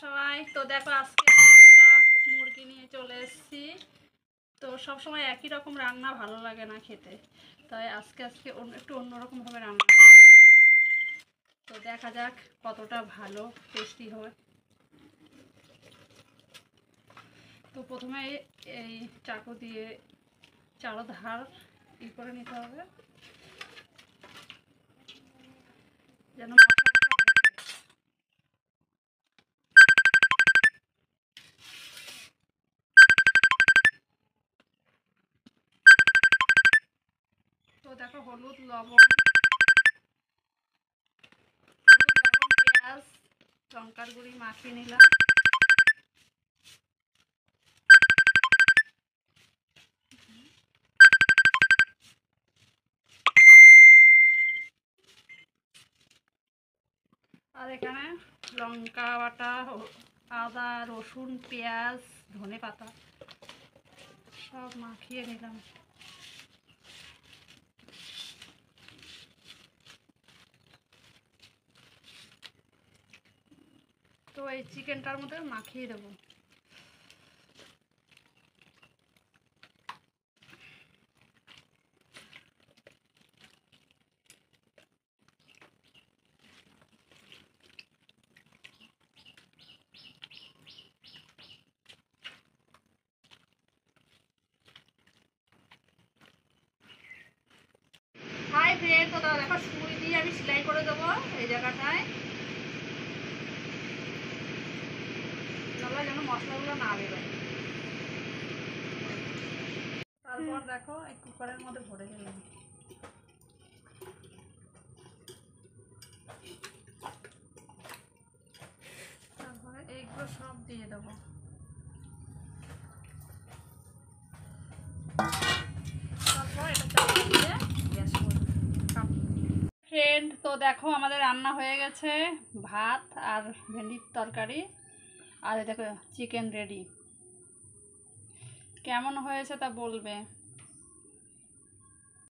সবাই। তো দেখো আজকে ওটা মুরগি নিয়ে চলে এসেছি। তো সব সময় একই রকম রান্না ভালো লাগে না খেতে, তাই আজকে একটু অন্যরকমভাবে রান্না। তো দেখা যাক কতটা ভালো টেস্টি হয়। তো প্রথমে এই চাকু দিয়ে চারোধার করে নিতে হবে যেন তো দেখো হলুদ লবণ পেঁয়াজ লঙ্কার গুঁড়ি মাখিয়ে নিলাম। আর এখানে লঙ্কা বাটা, আদা রসুন পেঁয়াজ ধনে পাতা সব মাখিয়ে নিলাম। তো এই চিকেনটার মধ্যে মাখিয়ে দেবো। হাই ফ্রেন্ড, তো দেখো সুই দিয়ে আমি সেলাই করে দেবো এই জায়গাটায়, যেন মশলাগুলো না বেরোয়। তারপর দেখো এই কুকারের মধ্যে ভরে গেলাম। তারপরে এইগুলো সব দিয়ে দেবো। তারপর এটা চাপা দিয়ে গ্যাস করবো। ফ্রেন্ড, তো দেখো আমাদের রান্না হয়ে গেছে, ভাত আর ভেন্ডির তরকারি, আর দেখো চিকেন রেডি। কেমন হয়েছে তা বলবে।